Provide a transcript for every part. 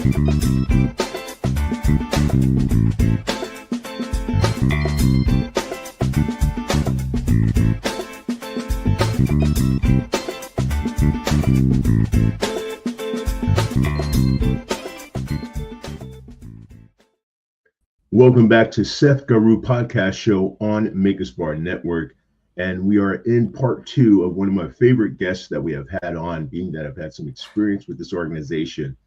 Welcome back to Seth Guru podcast show on Maker's Bar Network. And we are in part two of one of my favorite guests that we have had on, being that I've had some experience with this organization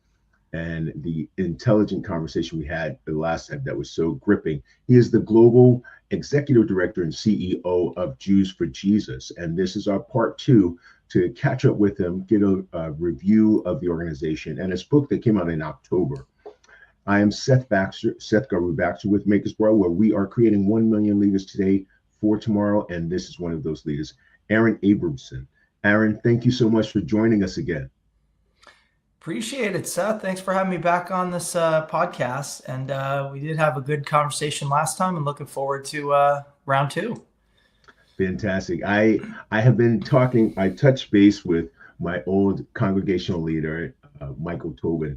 and the intelligent conversation we had the last time that was so gripping. He is the global executive director and CEO of Jews for Jesus. And this is our part two to catch up with him, get a review of the organization and his book that came out in October. I am Seth Guru Baxter with Maker's Bar, where we are creating 1 million leaders today for tomorrow. And this is one of those leaders, Aaron Abramson. Aaron, thank you so much for joining us again. Appreciate it, Seth. Thanks for having me back on this podcast. And we did have a good conversation last time, and looking forward to round two. Fantastic. I have been talking, I touched base with my old congregational leader, Michael Tobin.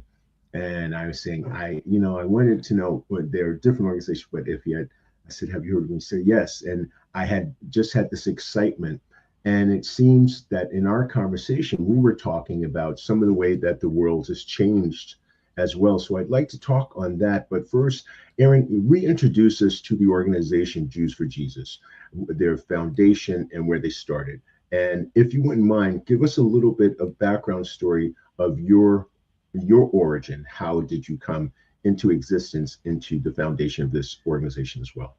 And I was saying, I wanted to know, what there are different organizations, but if he had, I said, have you heard of him? He said, yes. And I had just had this excitement. And it seems that in our conversation, we were talking about some of the way that the world has changed as well. So I'd like to talk on that. But first, Aaron, reintroduce us to the organization Jews for Jesus, their foundation and where they started. And if you wouldn't mind, give us a little bit of background story of your origin. How did you come into existence, into the foundation of this organization as well?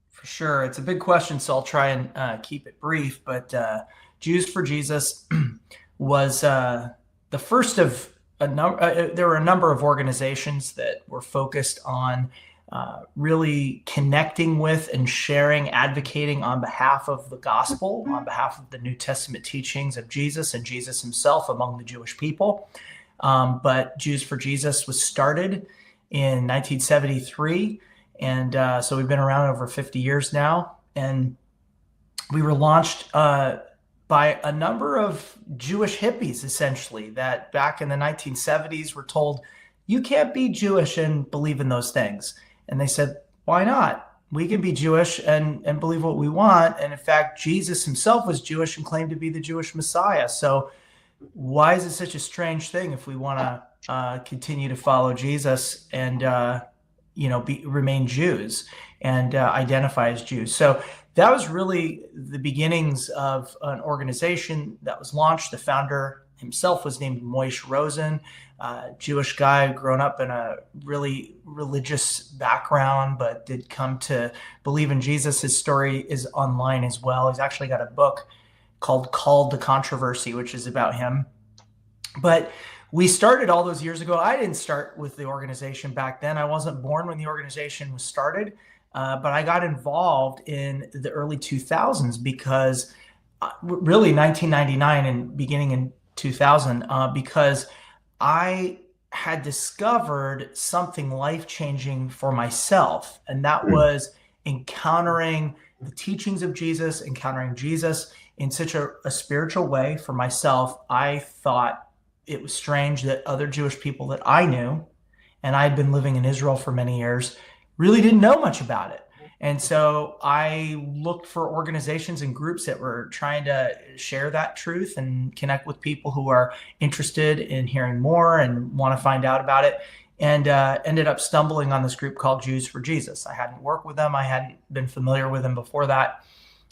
For sure. It's a big question, so I'll try and keep it brief. But Jews for Jesus was the first of a number. There were a number of organizations that were focused on really connecting with and sharing, advocating on behalf of the gospel, on behalf of the New Testament teachings of Jesus and Jesus himself among the Jewish people. But Jews for Jesus was started in 1973. And so we've been around over 50 years now. And we were launched by a number of Jewish hippies, essentially, that back in the 1970s were told, you can't be Jewish and believe in those things. And they said, why not? We can be Jewish and believe what we want. And in fact, Jesus himself was Jewish and claimed to be the Jewish Messiah. So why is it such a strange thing if we want to continue to follow Jesus and remain Jews and identify as Jews? So that was really the beginnings of an organization that was launched. The founder himself was named Moishe Rosen, Jewish guy, grown up in a really religious background, but did come to believe in Jesus. His story is online as well. He's actually got a book called The Controversy, which is about him. But we started all those years ago. I didn't start with the organization back then. I wasn't born when the organization was started, but I got involved in the early 2000s because really 1999 and beginning in 2000, because I had discovered something life-changing for myself. And that was encountering the teachings of Jesus, encountering Jesus in such a spiritual way for myself. I thought it was strange that other Jewish people that I knew, and I'd been living in Israel for many years, really didn't know much about it. And so I looked for organizations and groups that were trying to share that truth and connect with people who are interested in hearing more and want to find out about it. And ended up stumbling on this group called Jews for Jesus. I hadn't worked with them. I hadn't been familiar with them before that.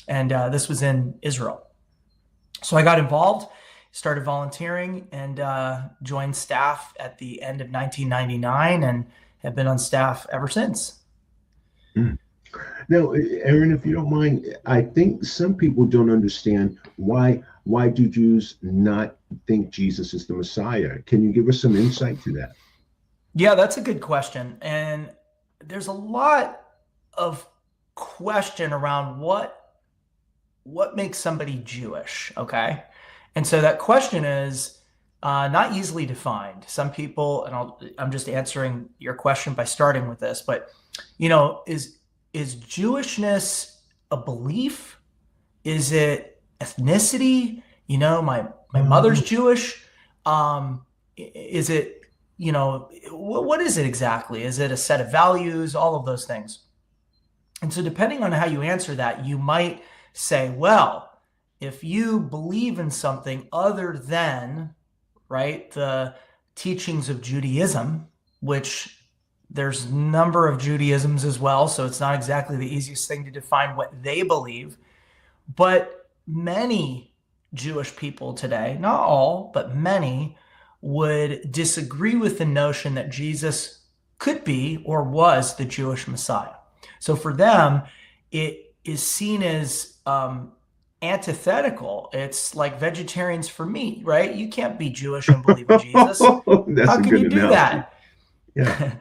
And this was in Israel. So I got involved, started volunteering, and joined staff at the end of 1999 and have been on staff ever since. Now, Aaron, if you don't mind, I think some people don't understand why do Jews not think Jesus is the Messiah? Can you give us some insight to that? Yeah, that's a good question. And there's a lot of question around what makes somebody Jewish, okay? And so that question is not easily defined. Some people, and I'm just answering your question by starting with this, but is Jewishness a belief? Is it ethnicity? My mother's Jewish. Is it what is it exactly? Is it a set of values? All of those things. And so depending on how you answer that, you might say, well, if you believe in something other than, right, the teachings of Judaism, which there's a number of Judaisms as well, so it's not exactly the easiest thing to define what they believe, but many Jewish people today, not all, but many, would disagree with the notion that Jesus could be or was the Jewish Messiah. So for them, it is seen as antithetical. It's like vegetarians for meat, right? You can't be Jewish and believe in Jesus. That's How can you do analogy. that? Yeah.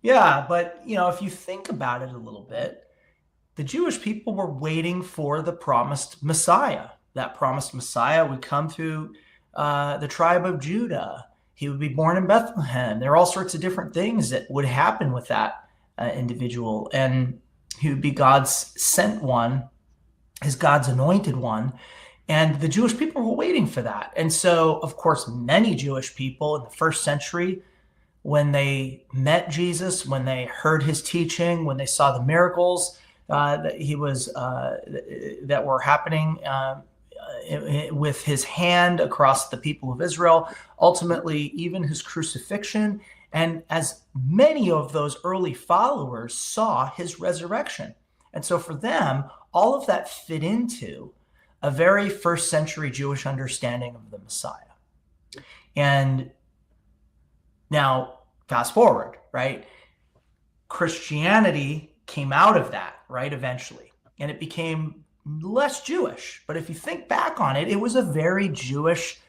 Yeah, but if you think about it a little bit, the Jewish people were waiting for the promised Messiah. That promised Messiah would come through the tribe of Judah. He would be born in Bethlehem. There are all sorts of different things that would happen with that individual, and he would be God's sent one, his God's anointed one. And the Jewish people were waiting for that. And so, of course, many Jewish people in the first century, when they met Jesus, when they heard his teaching, when they saw the miracles that were happening with his hand across the people of Israel, ultimately even his crucifixion, and as many of those early followers saw his resurrection. And so for them, all of that fit into a very first century Jewish understanding of the Messiah. And now, fast forward, right? Christianity came out of that, right, eventually, and it became less Jewish. But if you think back on it, it was a very Jewish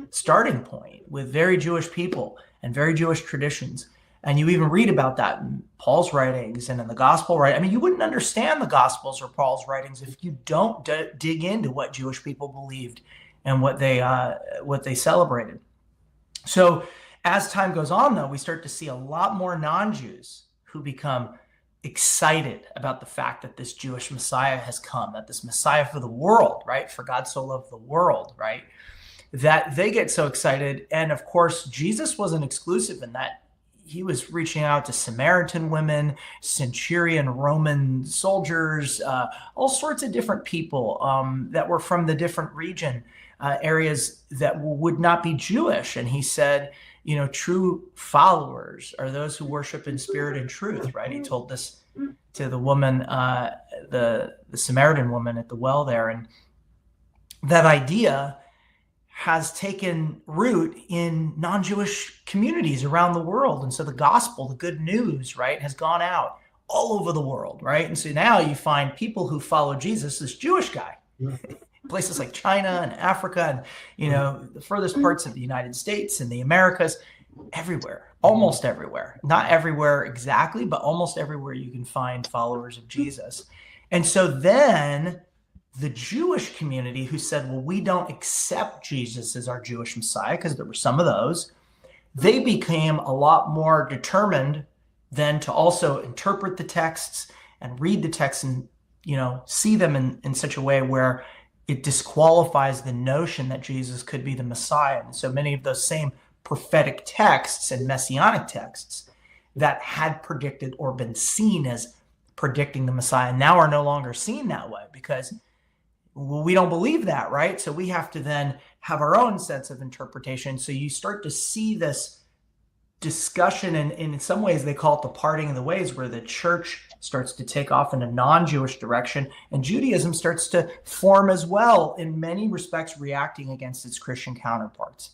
starting point with very Jewish people and very Jewish traditions. And you even read about that in Paul's writings and in the gospel, right? I mean, you wouldn't understand the gospels or Paul's writings if you don't dig into what Jewish people believed and what they celebrated. So as time goes on, though, we start to see a lot more non-Jews who become excited about the fact that this Jewish Messiah has come, that this Messiah for the world, right? For God so loved the world, right? That they get so excited. And of course, Jesus wasn't exclusive in that. He was reaching out to Samaritan women, centurion Roman soldiers, all sorts of different people that were from the different region areas that would not be Jewish. And he said, true followers are those who worship in spirit and truth, right? He told this to the woman, the Samaritan woman at the well there. And that idea has taken root in non-Jewish communities around the world. And so the gospel, the good news, right, has gone out all over the world, right? And so now you find people who follow Jesus, this Jewish guy, places like China and Africa and, the furthest parts of the United States and the Americas, everywhere, almost everywhere. Not everywhere exactly, but almost everywhere you can find followers of Jesus. And so then the Jewish community who said, well, we don't accept Jesus as our Jewish Messiah, because there were some of those, they became a lot more determined then to also interpret the texts and read the texts and, see them in such a way where it disqualifies the notion that Jesus could be the Messiah. And so many of those same prophetic texts and Messianic texts that had predicted or been seen as predicting the Messiah now are no longer seen that way, because we don't believe that, right? So we have to then have our own sense of interpretation. So you start to see this discussion, and in some ways they call it the parting of the ways, where the church starts to take off in a non-Jewish direction, and Judaism starts to form as well, in many respects reacting against its Christian counterparts.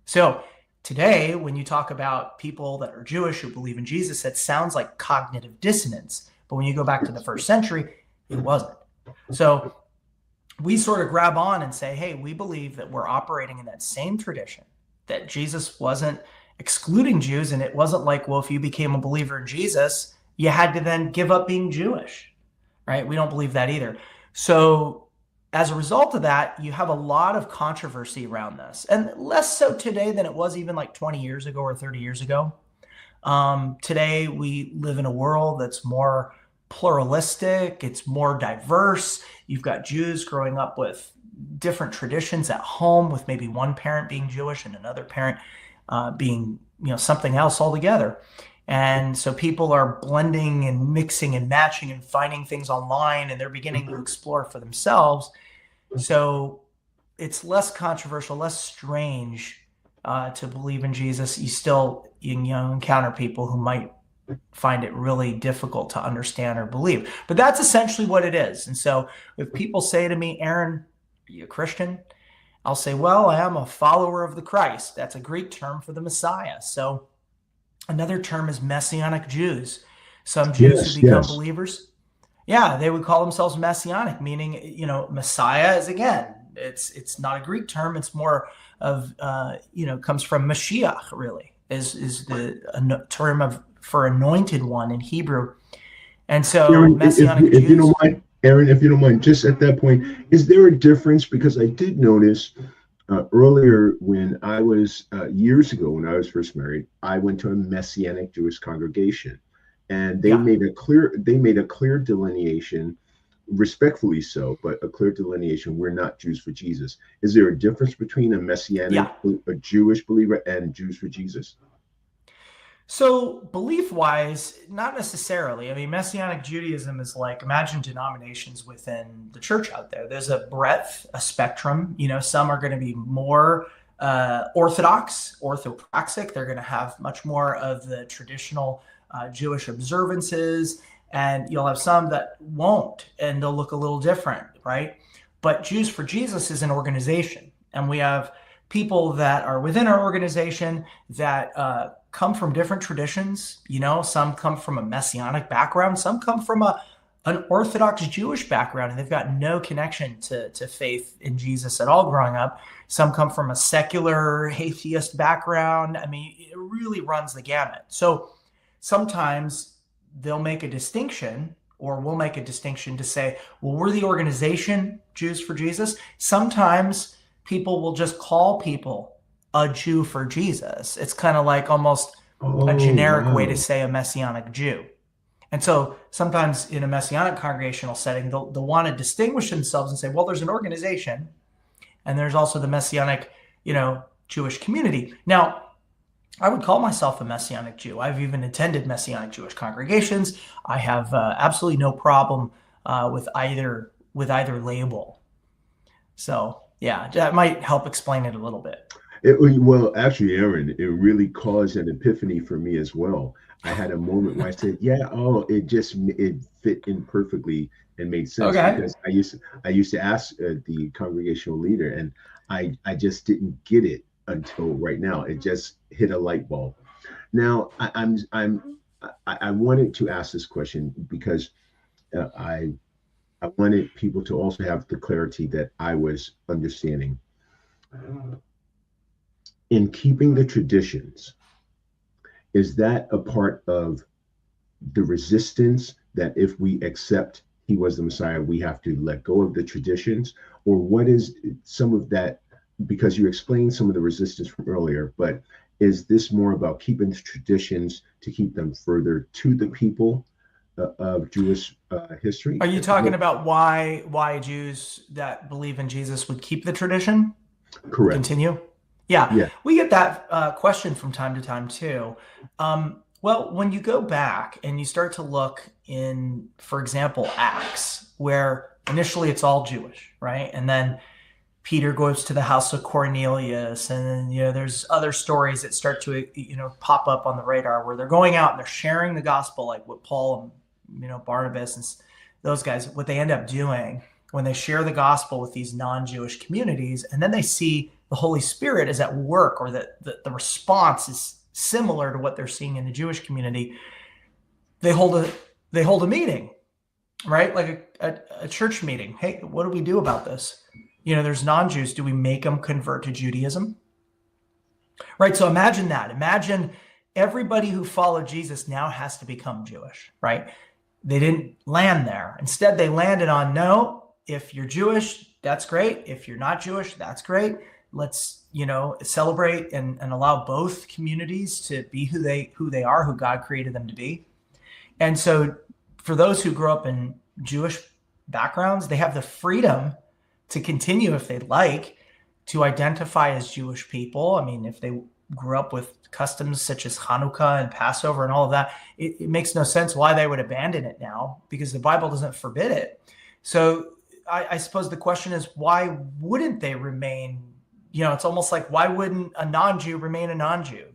So today, when you talk about people that are Jewish who believe in Jesus, that sounds like cognitive dissonance. But when you go back to the first century, it wasn't. So we sort of grab on and say, hey, we believe that we're operating in that same tradition, that Jesus wasn't excluding Jews. And it wasn't like, well, if you became a believer in Jesus, you had to then give up being Jewish, right? We don't believe that either. So as a result of that, you have a lot of controversy around this, and less so today than it was even like 20 years ago or 30 years ago. Today, we live in a world that's more pluralistic. It's more diverse. You've got Jews growing up with different traditions at home, with maybe one parent being Jewish and another parent being, something else altogether. And so people are blending and mixing and matching and finding things online, and they're beginning to explore for themselves. So it's less controversial, less strange to believe in Jesus. You still encounter people who might find it really difficult to understand or believe. But that's essentially what it is. And so if people say to me, Aaron, are you a Christian? I'll say, well, I am a follower of the Christ. That's a Greek term for the Messiah. So another term is Messianic Jews. Some Jews who become believers, they would call themselves Messianic, meaning, Messiah is, again, it's not a Greek term. It's more of, comes from Mashiach, really, is the term for anointed one in Hebrew. And so Aaron, Messianic Jews. If you don't mind, Aaron, if you don't mind, just at that point, is there a difference? Because I did notice earlier when I was, years ago, when I was first married, I went to a Messianic Jewish congregation, and they made a clear delineation, respectfully so, but a clear delineation: we're not Jews for Jesus. Is there a difference between a Messianic, a Jewish believer, and Jews for Jesus? So belief-wise, not necessarily. I mean, Messianic Judaism is like, imagine denominations within the church out there. There's a breadth, a spectrum. Some are going to be more orthodox, orthopraxic. They're going to have much more of the traditional Jewish observances. And you'll have some that won't, and they'll look a little different, right? But Jews for Jesus is an organization. And we have people that are within our organization that come from different traditions. Some come from a Messianic background. Some come from an Orthodox Jewish background, and they've got no connection to faith in Jesus at all growing up. Some come from a secular atheist background. I mean, it really runs the gamut. So sometimes they'll make a distinction, or we'll make a distinction to say, well, we're the organization Jews for Jesus. Sometimes people will just call people a Jew for Jesus. It's kind of like almost a generic way to say a Messianic Jew. And so sometimes in a Messianic congregational setting, they'll want to distinguish themselves and say, well, there's an organization, and there's also the Messianic, Jewish community. Now, I would call myself a Messianic Jew. I've even attended Messianic Jewish congregations. I have absolutely no problem with either label. So yeah, that might help explain it a little bit. Well, actually, Aaron, it really caused an epiphany for me as well. I had a moment where I said, it fit in perfectly and made sense. Okay. Because I used to ask the congregational leader, and I just didn't get it until right now. It just hit a light bulb. Now I wanted to ask this question because I wanted people to also have the clarity that I was understanding. In keeping the traditions, is that a part of the resistance that if we accept he was the Messiah, we have to let go of the traditions? Or what is some of that? Because you explained some of the resistance from earlier, but is this more about keeping the traditions to keep them further to the people of Jewish history? Are you talking about why Jews that believe in Jesus would keep the tradition? Correct. Continue? Yeah. We get that question from time to time too. Well, when you go back and you start to look in, for example, Acts, where initially it's all Jewish, right? And then Peter goes to the house of Cornelius, and then, there's other stories that start to, pop up on the radar where they're going out and they're sharing the gospel, like what Paul and, Barnabas and those guys, what they end up doing when they share the gospel with these non-Jewish communities, and then they see the Holy Spirit is at work, or that the response is similar to what they're seeing in the Jewish community. They hold a meeting, right? Like a church meeting. Hey, what do we do about this? There's non-Jews. Do we make them convert to Judaism? Right. So imagine that. Imagine everybody who followed Jesus now has to become Jewish, right? They didn't land there. Instead, they landed on, no, if you're Jewish, that's great. If you're not Jewish, that's great. Let's, celebrate and allow both communities to be who they are, who God created them to be. And so for those who grow up in Jewish backgrounds, they have the freedom to continue, if they'd like, to identify as Jewish people. I mean, if they grew up with customs such as Hanukkah and Passover and all of that. It makes no sense why they would abandon it now, because the Bible doesn't forbid it. So I suppose the question is, why wouldn't they remain? It's almost like, why wouldn't a non-Jew remain a non-Jew?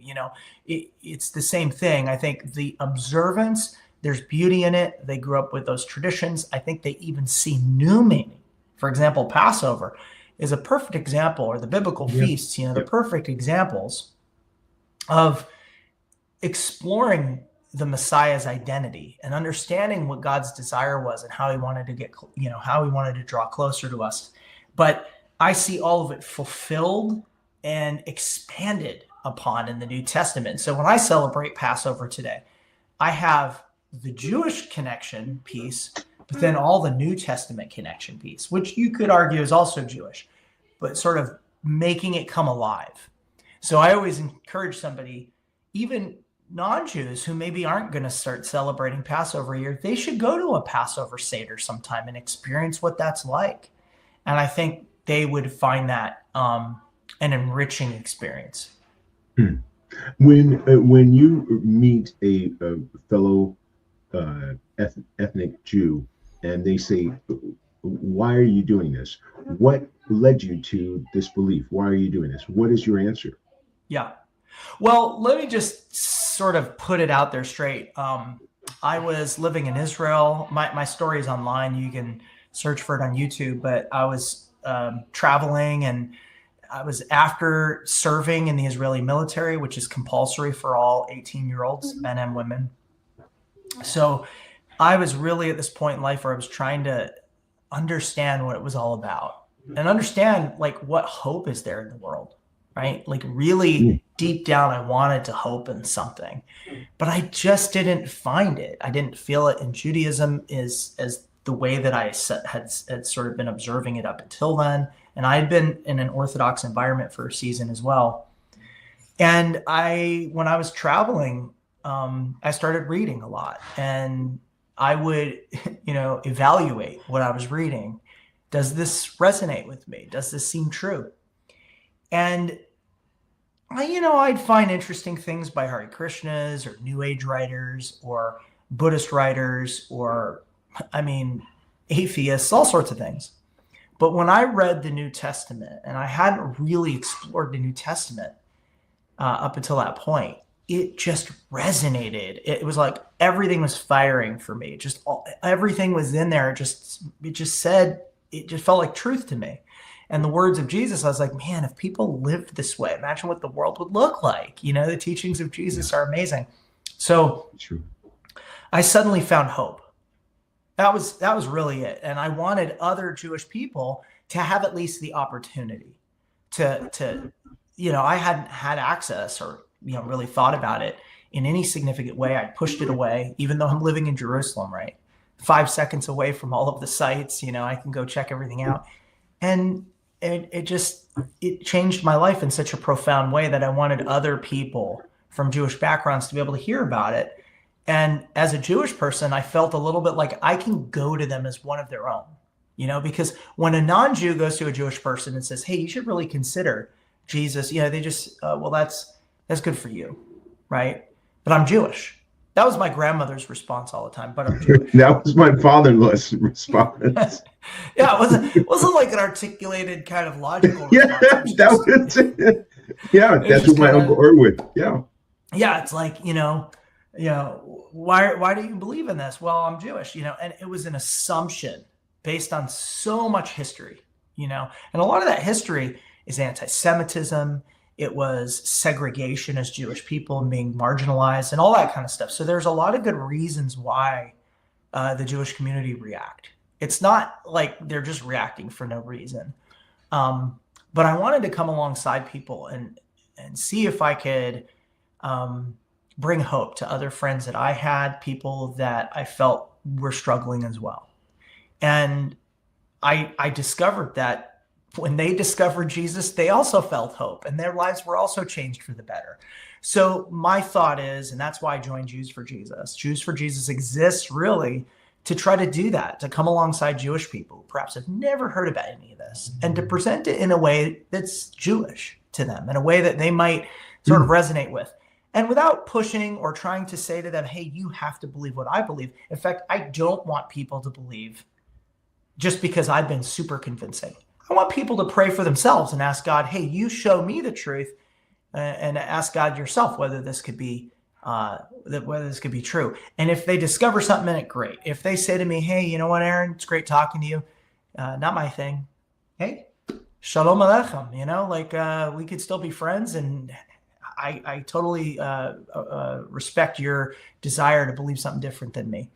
It's the same thing. I think the observance, there's beauty in it. They grew up with those traditions. I think they even see new meaning. For example, Passover is a perfect example, or the biblical feasts, the perfect examples of exploring the Messiah's identity and understanding what God's desire was and how he wanted to get, how he wanted to draw closer to us. But I see all of it fulfilled and expanded upon in the New Testament. So when I celebrate Passover today, I have the Jewish connection piece, but then all the New Testament connection piece, which you could argue is also Jewish, but sort of making it come alive. So I always encourage somebody, even non-Jews who maybe aren't going to start celebrating Passover a year, they should go to a Passover Seder sometime and experience what that's like. And I think they would find that an enriching experience. When you meet a fellow ethnic Jew and they say, why are you doing this? What led you to this belief? Why are you doing this? What is your answer? Yeah. Well, let me just sort of put it out there straight. I was living in Israel. My story is online. You can search for it on YouTube, but I was traveling, and I was after serving in the Israeli military, which is compulsory for all 18-year-olds, men and women. So I was really at this point in life where I was trying to understand what it was all about and understand like what hope is there in the world, right? Like really deep down, I wanted to hope in something, but I just didn't find it. I didn't feel it in Judaism as the way that I had sort of been observing it up until then. And I had been in an Orthodox environment for a season as well. And when I was traveling, I started reading a lot, and I would, evaluate what I was reading. Does this resonate with me? Does this seem true? And I'd find interesting things by Hare Krishnas or New Age writers or Buddhist writers or, atheists, all sorts of things. But when I read the New Testament, and I hadn't really explored the New Testament up until that point, it just resonated. It was like everything was firing for me. Everything was in there. It just felt like truth to me. And the words of Jesus, I was like, man, if people lived this way, imagine what the world would look like. The teachings of Jesus are amazing. So True. I suddenly found hope. That was really it. And I wanted other Jewish people to have at least the opportunity to I hadn't had access or, really thought about it in any significant way. I pushed it away, even though I'm living in Jerusalem, right? 5 seconds away from all of the sites, I can go check everything out. And it changed my life in such a profound way that I wanted other people from Jewish backgrounds to be able to hear about it. And as a Jewish person, I felt a little bit like I can go to them as one of their own, because when a non-Jew goes to a Jewish person and says, hey, you should really consider Jesus, they just, well, that's good for you, right? But I'm Jewish. That was my grandmother's response all the time, but I'm Jewish. That was my father-in-law's response. Yeah, it wasn't like an articulated kind of logical response. That's what my Uncle Erwin. Yeah. Yeah, it's like, why do you believe in this? Well, I'm Jewish, and it was an assumption based on so much history, and a lot of that history is anti-Semitism. It was segregation as Jewish people and being marginalized and all that kind of stuff. So there's a lot of good reasons why the Jewish community react. It's not like they're just reacting for no reason. But I wanted to come alongside people and see if I could bring hope to other friends that I had, people that I felt were struggling as well. And I discovered that when they discovered Jesus, they also felt hope, and their lives were also changed for the better. So my thought is, and that's why I joined Jews for Jesus. Jews for Jesus exists really to try to do that, to come alongside Jewish people who perhaps have never heard about any of this, and to present it in a way that's Jewish to them, in a way that they might sort of resonate with. And without pushing or trying to say to them, hey, you have to believe what I believe. In fact, I don't want people to believe just because I've been super convincing. I want people to pray for themselves and ask God, hey, you show me the truth, and ask God yourself whether this could be true. And if they discover something in it, great. If they say to me, hey, you know what, Aaron, it's great talking to you. Not my thing. Hey, shalom aleichem, we could still be friends. And I totally respect your desire to believe something different than me.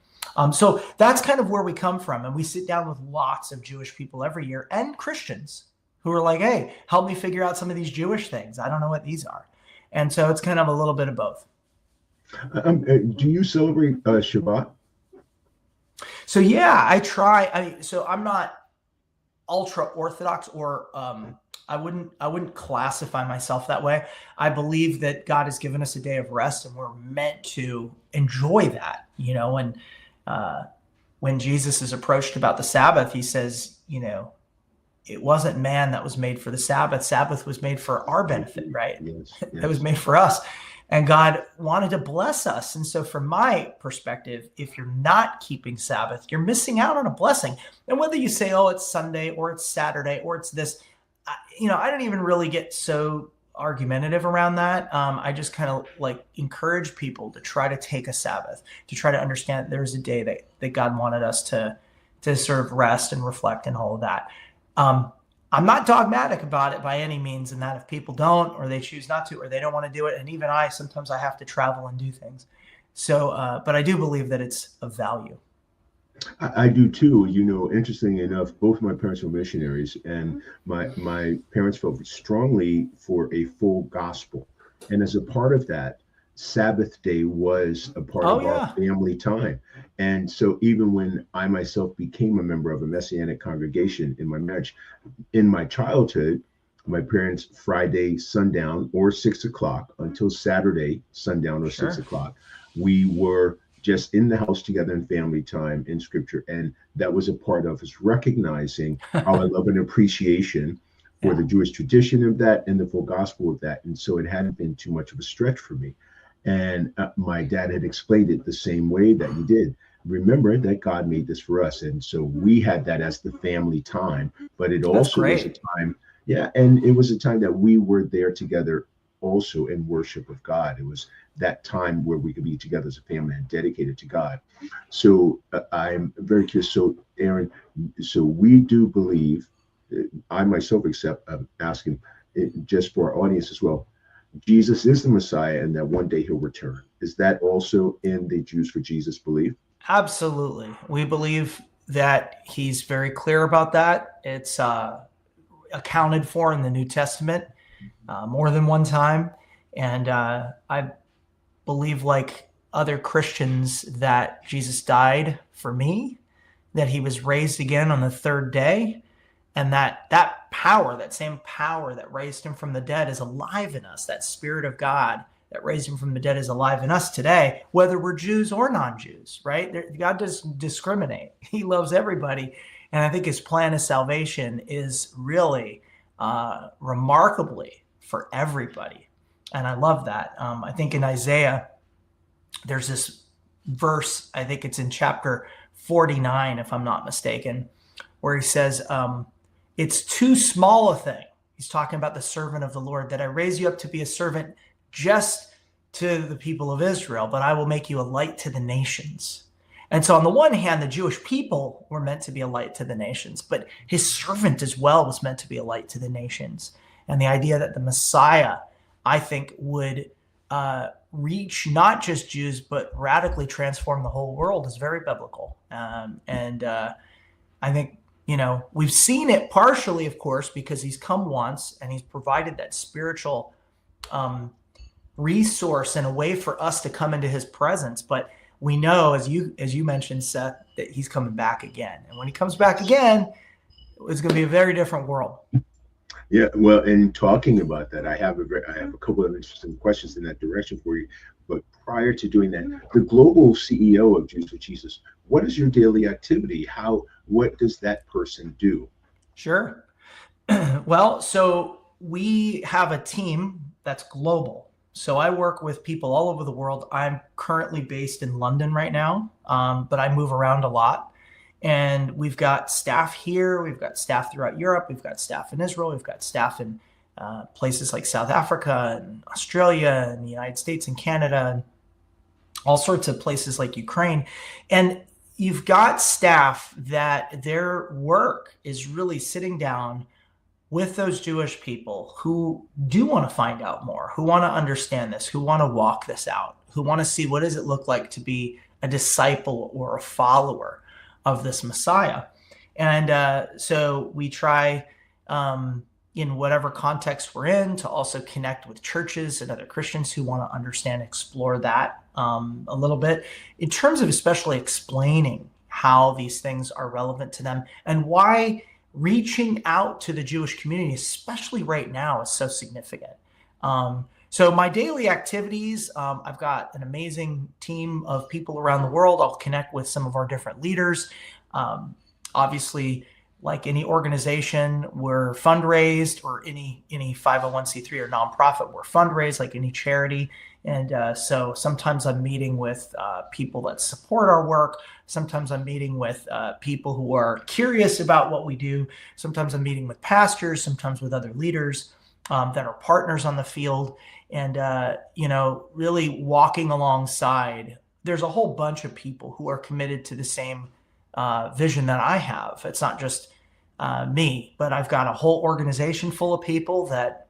So that's kind of where we come from. And we sit down with lots of Jewish people every year and Christians who are like, hey, help me figure out some of these Jewish things. I don't know what these are. And so it's kind of a little bit of both. Do you celebrate Shabbat? So yeah, I try. So I'm not ultra Orthodox, or I wouldn't classify myself that way. I believe that God has given us a day of rest, and we're meant to enjoy that. And when Jesus is approached about the Sabbath, he says, it wasn't man that was made for the Sabbath. Sabbath was made for our benefit, right? Yes. It was made for us. And God wanted to bless us. And so from my perspective, if you're not keeping Sabbath, you're missing out on a blessing. And whether you say, oh, it's Sunday or it's Saturday or it's this, I don't even really get so argumentative around that. I just kind of encourage people to try to take a Sabbath, to try to understand that there's a day that God wanted us to sort of rest and reflect and all of that. I'm not dogmatic about it by any means, and that if people don't, or they choose not to, or they don't want to do it, and even sometimes I have to travel and do things. So, but I do believe that it's of value. I do too. Interestingly enough, both my parents were missionaries, and my parents felt strongly for a full gospel. And as a part of that, Sabbath day was a part of our family time. And so even when I myself became a member of a Messianic congregation in my marriage, in my childhood, my parents, Friday sundown or 6 o'clock until Saturday sundown or 6 o'clock, we were just in the house together in family time in scripture. And that was a part of us recognizing our love and appreciation for the Jewish tradition of that and the full gospel of that. And so it hadn't been too much of a stretch for me. And my dad had explained it the same way that you did. Remember that God made this for us. And so we had that as the family time, but it also was a time, and it was a time that we were there together also in worship of God. It was that time where we could be together as a family and dedicated to God. So I'm very curious. So Aaron, so we do believe, I myself accept, I'm asking just for our audience as well, Jesus is the Messiah and that one day he'll return. Is that also in the Jews for Jesus belief? Absolutely. We believe that he's very clear about that. It's accounted for in the New Testament more than one time. And I believe, like other Christians, that Jesus died for me, that he was raised again on the third day, and that power, that same power that raised him from the dead is alive in us. That Spirit of God that raised him from the dead is alive in us today, whether we're Jews or non-Jews, right? God doesn't discriminate. He loves everybody. And I think his plan of salvation is really remarkably for everybody. And I love that. I think in Isaiah, there's this verse, I think it's in chapter 49, if I'm not mistaken, where he says, it's too small a thing. He's talking about the servant of the Lord, that I raise you up to be a servant just to the people of Israel, but I will make you a light to the nations. And so on the one hand, the Jewish people were meant to be a light to the nations, but his servant as well was meant to be a light to the nations. And the idea that the Messiah, I think, would reach not just Jews, but radically transform the whole world is very biblical. I think, we've seen it partially, of course, because he's come once and he's provided that spiritual resource and a way for us to come into his presence. But we know, as you mentioned, Seth, that he's coming back again. And when he comes back again, it's going to be a very different world. Yeah, well, in talking about that, I have a couple of interesting questions in that direction for you. But prior to doing that, the global CEO of Jews for Jesus, what is your daily activity? What does that person do? Sure. Well, so we have a team that's global. So I work with people all over the world. I'm currently based in London right now, but I move around a lot. And we've got staff here. We've got staff throughout Europe. We've got staff in Israel. We've got staff in places like South Africa and Australia and the United States and Canada and all sorts of places like Ukraine. And you've got staff that their work is really sitting down with those Jewish people who do want to find out more, who want to understand this, who want to walk this out, who want to see what does it look like to be a disciple or a follower of this Messiah. And so we try in whatever context we're in to also connect with churches and other Christians who want to understand, explore that a little bit in terms of especially explaining how these things are relevant to them and why reaching out to the Jewish community, especially right now, is so significant. So my daily activities, I've got an amazing team of people around the world. I'll connect with some of our different leaders. Obviously, like any organization, we're fundraised, or any 501c3 or nonprofit, we're fundraised like any charity. And so sometimes I'm meeting with people that support our work. Sometimes I'm meeting with people who are curious about what we do. Sometimes I'm meeting with pastors, sometimes with other leaders that are partners on the field. And, really walking alongside, there's a whole bunch of people who are committed to the same vision that I have. It's not just me, but I've got a whole organization full of people that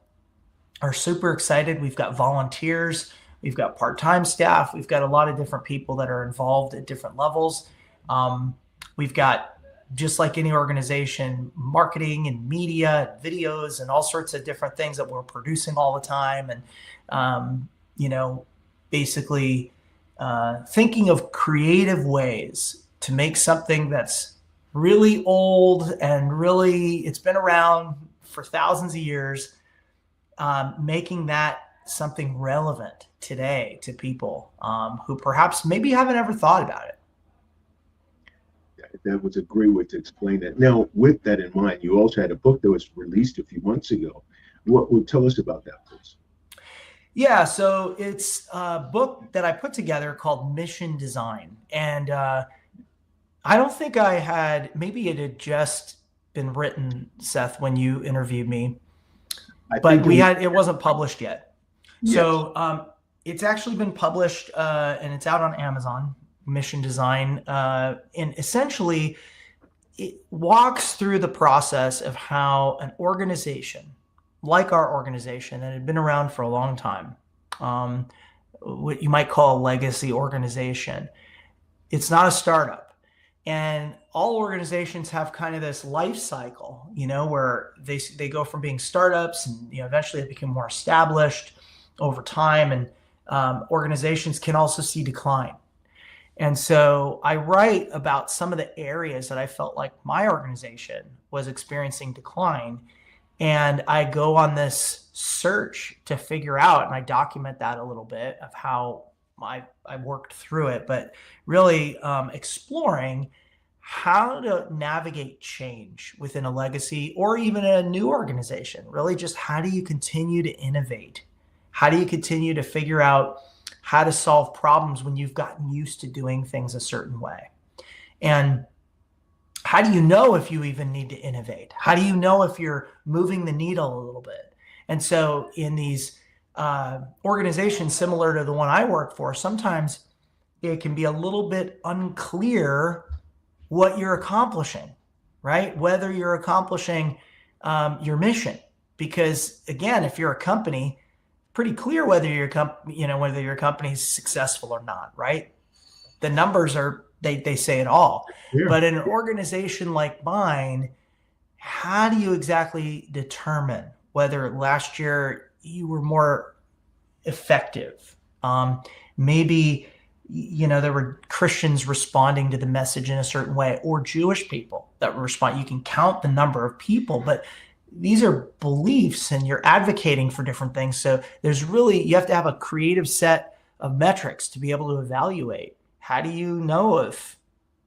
are super excited. We've got volunteers, we've got part-time staff, we've got a lot of different people that are involved at different levels. We've got, just like any organization, marketing and media and videos and all sorts of different things that we're producing all the time. And, basically thinking of creative ways to make something that's really old and really, it's been around for thousands of years, making that something relevant today to people who perhaps maybe haven't ever thought about it. That was a great way to explain that. Now, with that in mind, you also had a book that was released a few months ago. What would tell us about that, please? Yeah, so it's a book that I put together called Mission Design. And I don't think maybe it had just been written, Seth, when you interviewed me, but it wasn't published yet. Yes. So it's actually been published and it's out on Amazon, Mission Design. And essentially it walks through the process of how an organization like our organization that had been around for a long time, what you might call a legacy organization. It's not a startup. And all organizations have kind of this life cycle, where they go from being startups and, eventually they become more established over time. And organizations can also see decline. And so I write about some of the areas that I felt like my organization was experiencing decline. And I go on this search to figure out, and I document that a little bit of how I worked through it, but really exploring how to navigate change within a legacy or even a new organization. Really just how do you continue to innovate? How do you continue to figure out how to solve problems when you've gotten used to doing things a certain way? And how do you know if you even need to innovate? How do you know if you're moving the needle a little bit? And so in these organizations similar to the one I work for, sometimes it can be a little bit unclear what you're accomplishing, right? Whether you're accomplishing your mission. Because again, if you're a company, pretty clear whether your company is successful or not, right? The numbers they say it all. Yeah. But in an organization like mine, how do you exactly determine whether last year you were more effective? Maybe, there were Christians responding to the message in a certain way, or Jewish people that respond. You can count the number of people, but these are beliefs and you're advocating for different things. So you have to have a creative set of metrics to be able to evaluate. How do you know if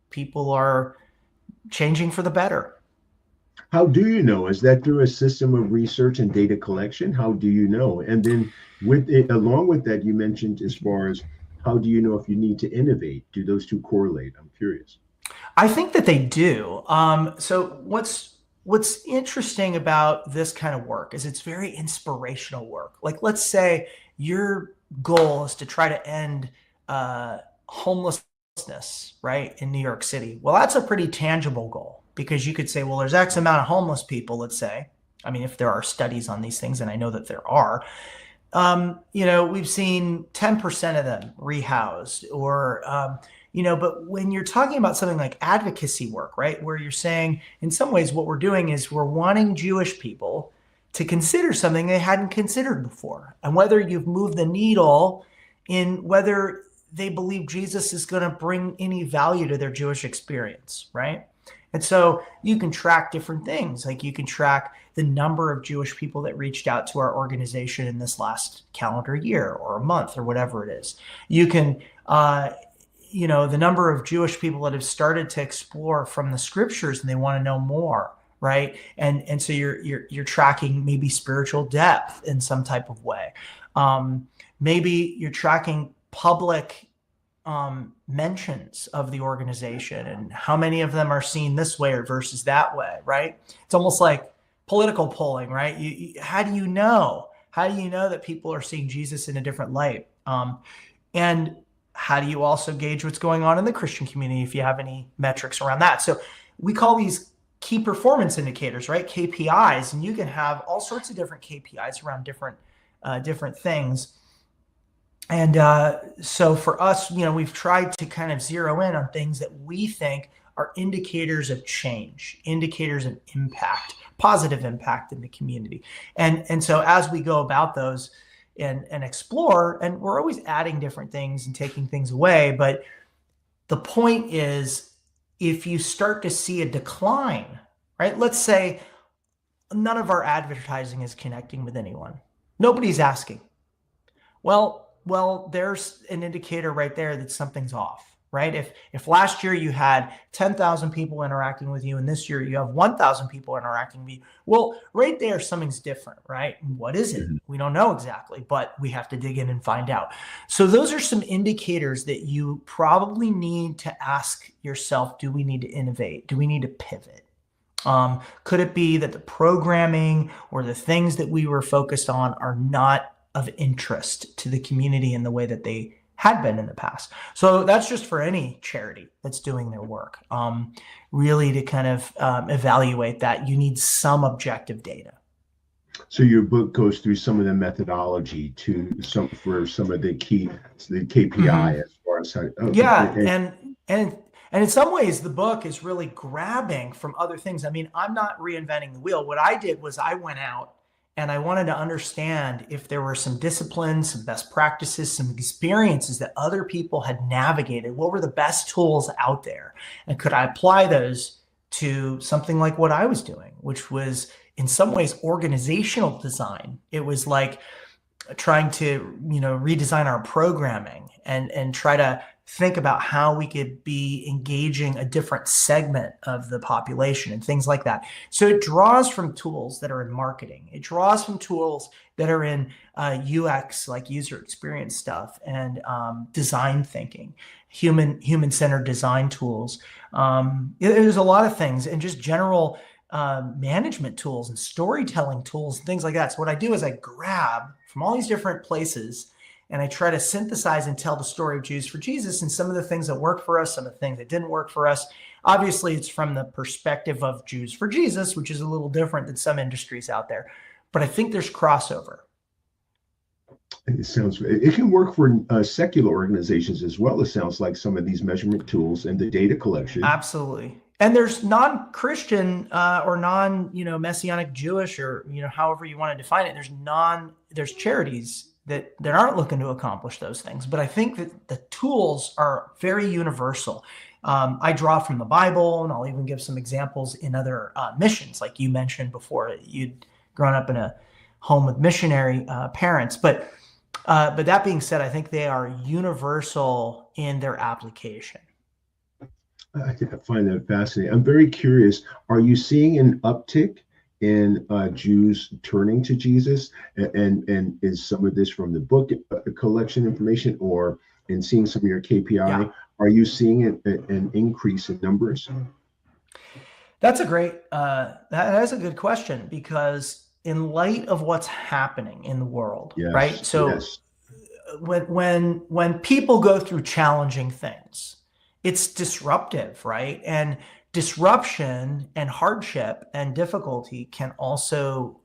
people are changing for the better? How do you know? Is that through a system of research and data collection? How do you know? And then with it, along with that, you mentioned as far as how do you know if you need to innovate? Do those two correlate? I'm curious. I think that they do. So what's interesting about this kind of work is it's very inspirational work. Like, let's say your goal is to try to end homelessness, right, in New York City. Well, that's a pretty tangible goal because you could say, well, there's X amount of homeless people, let's say. I mean, if there are studies on these things, and I know that there are, we've seen 10% of them rehoused or, but when you're talking about something like advocacy work, right, where you're saying in some ways what we're doing is we're wanting Jewish people to consider something they hadn't considered before. And whether you've moved the needle in whether they believe Jesus is going to bring any value to their Jewish experience, right? And so you can track different things. Like you can track the number of Jewish people that reached out to our organization in this last calendar year or a month or whatever it is. You can, the number of Jewish people that have started to explore from the scriptures and they want to know more, right? And so you're tracking maybe spiritual depth in some type of way. Maybe you're tracking public mentions of the organization and how many of them are seen this way or versus that way, right? It's almost like political polling, right? How do you know? How do you know that people are seeing Jesus in a different light? And how do you also gauge what's going on in the Christian community if you have any metrics around that? So we call these key performance indicators, right? KPIs, and you can have all sorts of different KPIs around different things. And so for us, we've tried to kind of zero in on things that we think are indicators of change, indicators of impact, positive impact in the community. And so as we go about those and explore, and we're always adding different things and taking things away, but the point is, if you start to see a decline, right? Let's say none of our advertising is connecting with anyone. Nobody's asking. Well, there's an indicator right there that something's off, right? If last year you had 10,000 people interacting with you and this year you have 1,000 people interacting with you, well, right there, something's different, right? What is it? We don't know exactly, but we have to dig in and find out. So those are some indicators that you probably need to ask yourself, do we need to innovate? Do we need to pivot? Could it be that the programming or the things that we were focused on are not of interest to the community in the way that they had been in the past? So that's just for any charity that's doing their work. Really to kind of evaluate that, you need some objective data. So your book goes through some of the methodology for some of the KPI as far as how. Yeah, and in some ways the book is really grabbing from other things. I mean, I'm not reinventing the wheel. What I did was I went out and I wanted to understand if there were some disciplines, some best practices, some experiences that other people had navigated. What were the best tools out there? And could I apply those to something like what I was doing, which was in some ways organizational design. It was like trying to, redesign our programming and try to think about how we could be engaging a different segment of the population and things like that. So it draws from tools that are in marketing. It draws from tools that are in UX, like user experience stuff, and design thinking, human-centered design tools. There's a lot of things, and just general management tools and storytelling tools and things like that. So what I do is I grab from all these different places and I try to synthesize and tell the story of Jews for Jesus and some of the things that worked for us, some of the things that didn't work for us. Obviously, it's from the perspective of Jews for Jesus, which is a little different than some industries out there. But I think there's crossover. It can work for secular organizations as well. It sounds like some of these measurement tools and the data collection. Absolutely. And there's non-Christian or Messianic Jewish, or however you want to define it. There's charities that aren't looking to accomplish those things. But I think that the tools are very universal. I draw from the Bible, and I'll even give some examples in other missions, like you mentioned before. You'd grown up in a home with missionary parents, but that being said, I think they are universal in their application. I find that fascinating. I'm very curious. Are you seeing an uptick in Jews turning to Jesus? And is some of this from the book collection information, or in seeing some of your Yeah. KPI? Are you seeing an increase in numbers? That's a great, that is a good question, because in light of what's happening in the world, right? Yes, So yes. when people go through challenging things, it's disruptive, right? And disruption and hardship and difficulty can also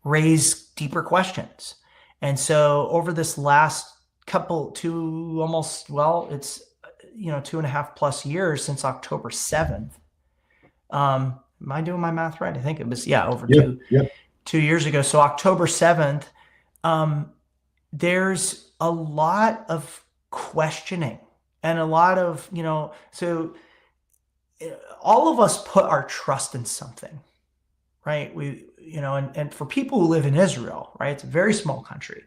raise deeper questions. And so over this last couple, two almost, well, it's 2.5+ years since October 7th. Am I doing my math right? I think it was, over Yep, yep. 2 years ago. So October 7th, there's a lot of questioning and a lot of, so all of us put our trust in something, right? And for people who live in Israel, right, it's a very small country.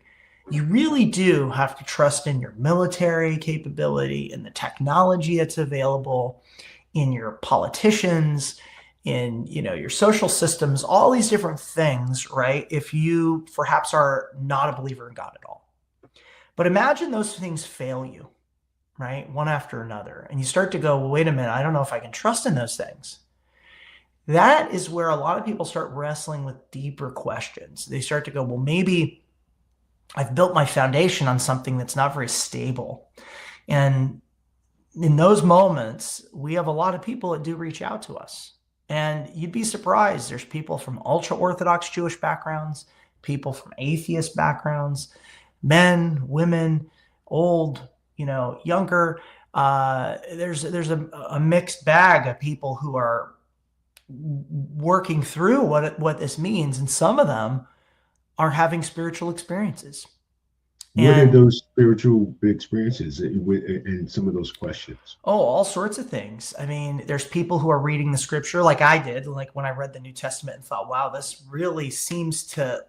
You really do have to trust in your military capability, in the technology that's available, in your politicians, in your social systems, all these different things, right? If you perhaps are not a believer in God at all. But imagine those things fail you, right? One after another. And you start to go, well, wait a minute, I don't know if I can trust in those things. That is where a lot of people start wrestling with deeper questions. They start to go, well, maybe I've built my foundation on something that's not very stable. And in those moments, we have a lot of people that do reach out to us. And you'd be surprised. There's people from ultra-Orthodox Jewish backgrounds, people from atheist backgrounds, men, women, old, younger. There's a mixed bag of people who are working through what this means, and some of them are having spiritual experiences. What are And those spiritual experiences and some of those questions? all sorts of things. I mean, there's people who are reading the scripture like I did, like when I read the New Testament and thought, wow, this really seems to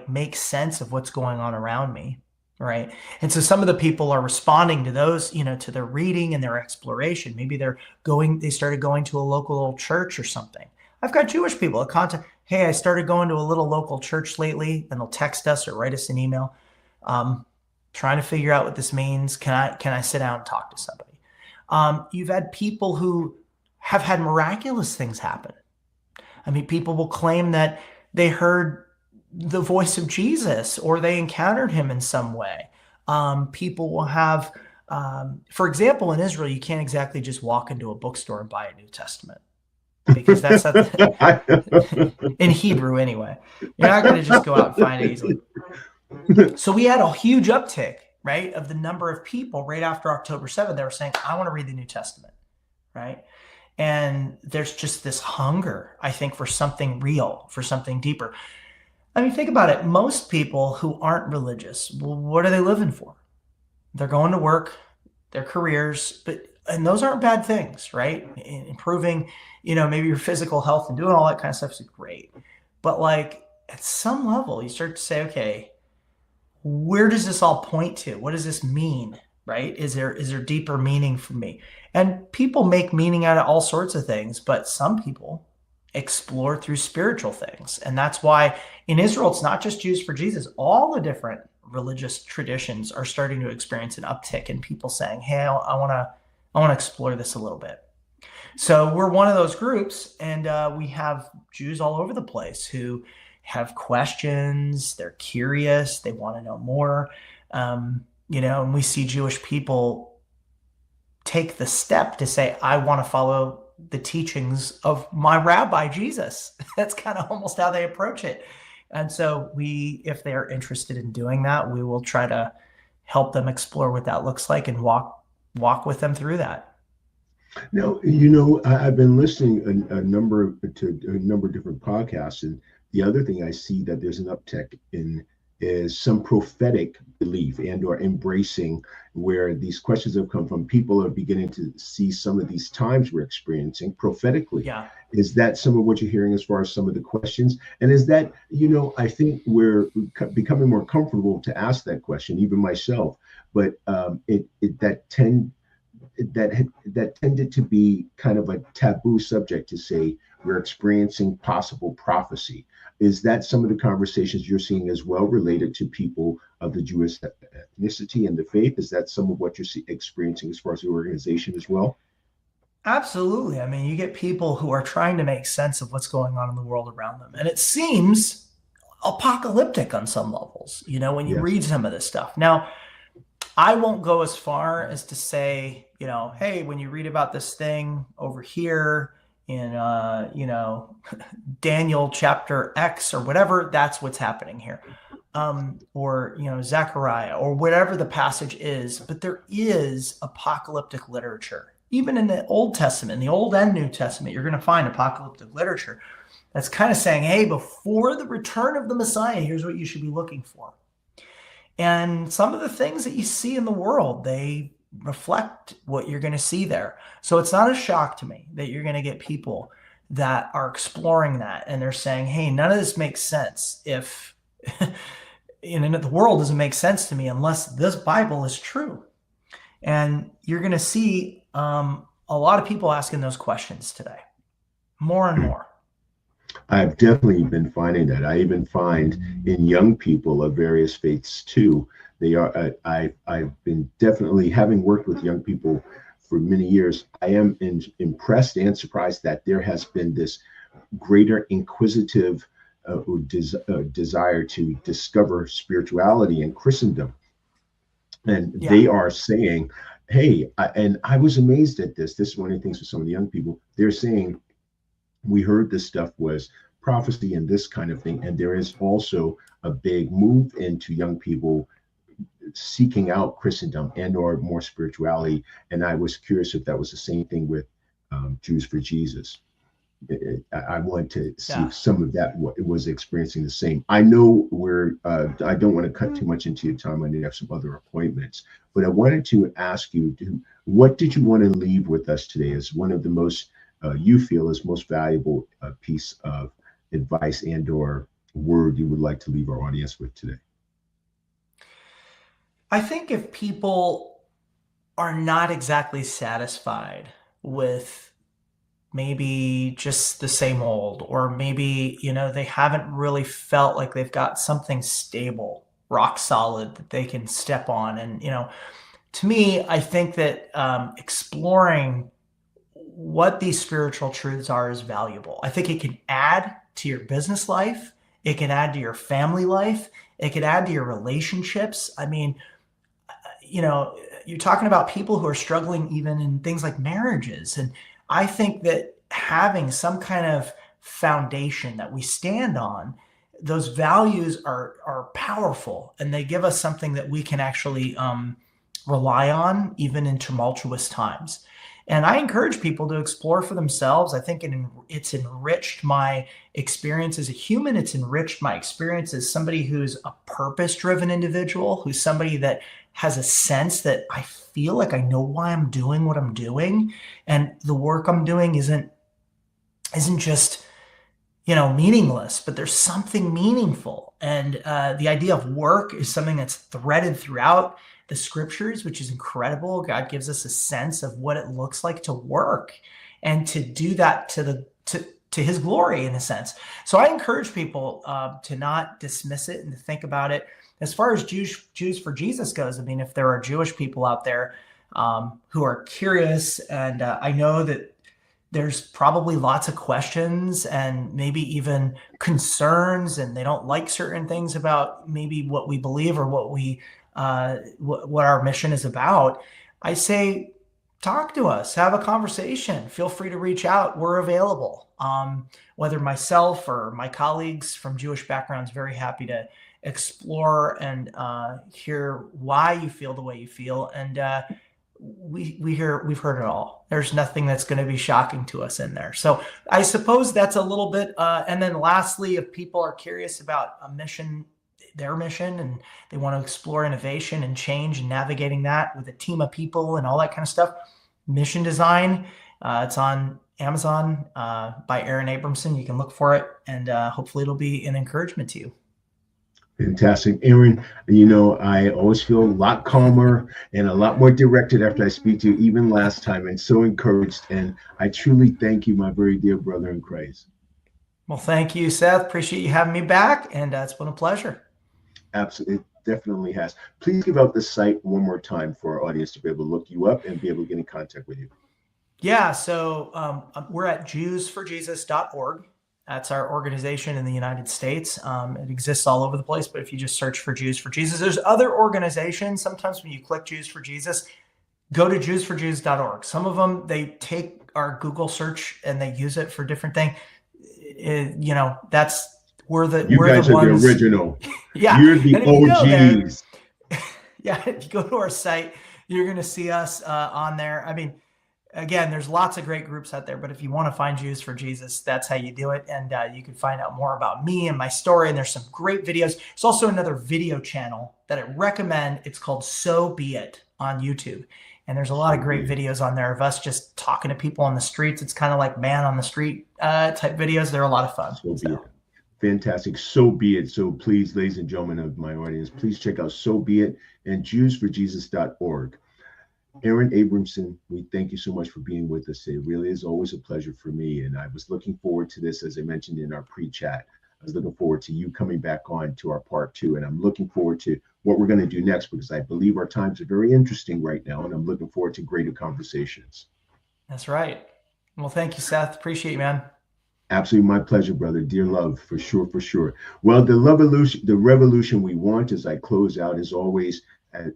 make sense of what's going on around me. Right. And so some of the people are responding to those, to their reading and their exploration. Maybe they started going to a local church or something. I've got Jewish people that contact, hey, I started going to a little local church lately, and they'll text us or write us an email. Trying to figure out what this means. Can I sit down and talk to somebody? You've had people who have had miraculous things happen. I mean, people will claim that they heard the voice of Jesus or they encountered him in some way. People will have, for example, in Israel, you can't exactly just walk into a bookstore and buy a New Testament, because that's in Hebrew anyway. You're not going to just go out and find it easily. So we had a huge uptick, right, of the number of people right after October 7th. They were saying, I want to read the New Testament, right? And there's just this hunger, I think, for something real, for something deeper. I mean, think about it. Most people who aren't religious, well, what are they living for? They're going to work, their careers, and those aren't bad things, right? Improving, maybe your physical health and doing all that kind of stuff is great. But at some level, you start to say, okay, where does this all point to? What does this mean, right? Is there deeper meaning for me? And people make meaning out of all sorts of things, but some people explore through spiritual things. And that's why in Israel, it's not just Jews for Jesus. All the different religious traditions are starting to experience an uptick in people saying, hey, I want to explore this a little bit. So we're one of those groups, and we have Jews all over the place who have questions. They're curious. They want to know more. And we see Jewish people take the step to say, I want to follow the teachings of my rabbi, Jesus. That's kind of almost how they approach it. And so if they're interested in doing that, we will try to help them explore what that looks like and walk with them through that. Now, I've been listening to a number of different podcasts, and the other thing I see that there's an uptick in is some prophetic belief and or embracing, where these questions have come from. People are beginning to see some of these times we're experiencing prophetically. Yeah. Is that some of what you're hearing as far as some of the questions? And is that, I think we're becoming more comfortable to ask that question, even myself. But that tended to be kind of a taboo subject to say we're experiencing possible prophecy. Is that some of the conversations you're seeing as well related to people of the Jewish ethnicity and the faith? Is that some of what you're experiencing as far as the organization as well? Absolutely. I mean, you get people who are trying to make sense of what's going on in the world around them. And it seems apocalyptic on some levels, when you Yes. read some of this stuff. Now, I won't go as far as to say, hey, when you read about this thing over here in, Daniel chapter X or whatever, that's what's happening here. Or, Zechariah or whatever the passage is. But there is apocalyptic literature. Even in the Old Testament, in the Old and New Testament, you're going to find apocalyptic literature that's kind of saying, hey, before the return of the Messiah, here's what you should be looking for. And some of the things that you see in the world, they reflect what you're going to see there. So it's not a shock to me that you're going to get people that are exploring that. And they're saying, hey, none of this makes sense if the world doesn't make sense to me unless this Bible is true. And you're going to see a lot of people asking those questions today, more and more. I've definitely been finding that. I even find in young people of various faiths too. They are. I've been definitely having worked with young people for many years. I am impressed and surprised that there has been this greater inquisitive desire to discover spirituality in Christendom, and they are saying, "Hey," and I was amazed at this. This is one of the things with some of the young people. They're saying, we heard this stuff was prophecy and this kind of thing. And there is also a big move into young people seeking out Christendom and or more spirituality. And I was curious if that was the same thing with Jews for Jesus. I wanted to see if some of that was experiencing the same. I know I don't want to cut too much into your time. I need to have some other appointments, but I wanted to ask you, what did you want to leave with us today as one of the most you feel is most valuable piece of advice and or word you would like to leave our audience with today? I think if people are not exactly satisfied with maybe just the same old, or maybe, they haven't really felt like they've got something stable, rock solid that they can step on. And, to me, I think that exploring what these spiritual truths are is valuable. I think it can add to your business life. It can add to your family life. It can add to your relationships. I mean, you're talking about people who are struggling even in things like marriages. And I think that having some kind of foundation that we stand on, those values are powerful, and they give us something that we can actually rely on even in tumultuous times. And I encourage people to explore for themselves. I think it's enriched my experience as a human. It's enriched my experience as somebody who's a purpose-driven individual, who's somebody that has a sense that I feel like I know why I'm doing what I'm doing. And the work I'm doing isn't just, meaningless, but there's something meaningful. And the idea of work is something that's threaded throughout the scriptures, which is incredible. God gives us a sense of what it looks like to work and to do that to his glory, in a sense. So I encourage people to not dismiss it and to think about it. As far as Jews for Jesus goes, I mean, if there are Jewish people out there who are curious, and I know that there's probably lots of questions and maybe even concerns, and they don't like certain things about maybe what we believe or what our mission is about. I say, talk to us, have a conversation. Feel free to reach out. We're available. Whether myself or my colleagues from Jewish backgrounds, very happy to explore and hear why you feel the way you feel. And we've heard it all. There's nothing that's going to be shocking to us in there. So I suppose that's a little bit. And then lastly, if people are curious about their mission, and they want to explore innovation and change and navigating that with a team of people and all that kind of stuff, Mission Design, it's on Amazon by Aaron Abramson. You can look for it, and hopefully it'll be an encouragement to you. Fantastic. Aaron, I always feel a lot calmer and a lot more directed after I speak to you, even last time, and so encouraged. And I truly thank you, my very dear brother in Christ. Well, thank you, Seth. Appreciate you having me back, and it's been a pleasure. Absolutely. It definitely has. Please give out the site one more time for our audience to be able to look you up and be able to get in contact with you. Yeah, so we're at jewsforjesus.org. That's our organization in the United States. It exists all over the place, but if you just search for Jews for Jesus, there's other organizations. Sometimes when you click Jews for Jesus, go to jewsforjesus.org. Some of them, they take our Google search and they use it for different things. We're the ones. The original. Yeah. You're the OGs. Yeah, if you go to our site, you're going to see us on there. I mean, again, there's lots of great groups out there, but if you want to find Jews for Jesus, that's how you do it. And you can find out more about me and my story. And there's some great videos. There's also another video channel that I recommend. It's called So Be It on YouTube. And there's a lot of great videos on there of us just talking to people on the streets. It's kind of like man on the street type videos. They're a lot of fun. So be it. Fantastic. So be it. So please, ladies and gentlemen of my audience, please check out So Be It and JewsForJesus.org. Aaron Abramson, we thank you so much for being with us today. It really is always a pleasure for me. And I was looking forward to this, as I mentioned in our pre-chat. I was looking forward to you coming back on to our part 2. And I'm looking forward to what we're going to do next, because I believe our times are very interesting right now. And I'm looking forward to greater conversations. That's right. Well, thank you, Seth. Appreciate you, man. Absolutely, my pleasure, brother. Dear love, for sure, for sure. Well, the revolution we want, as I close out, as always I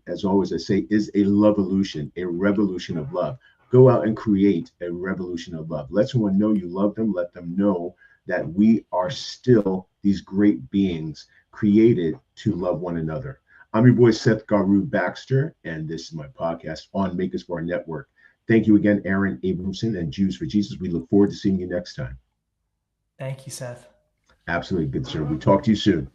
say, is a love-evolution, a revolution of love. Go out and create a revolution of love. Let someone know you love them. Let them know that we are still these great beings created to love one another. I'm your boy, Seth Garu Baxter, and this is my podcast on Makers for Our Network. Thank you again, Aaron Abramson and Jews for Jesus. We look forward to seeing you next time. Thank you, Seth. Absolutely, good sir. We'll talk to you soon.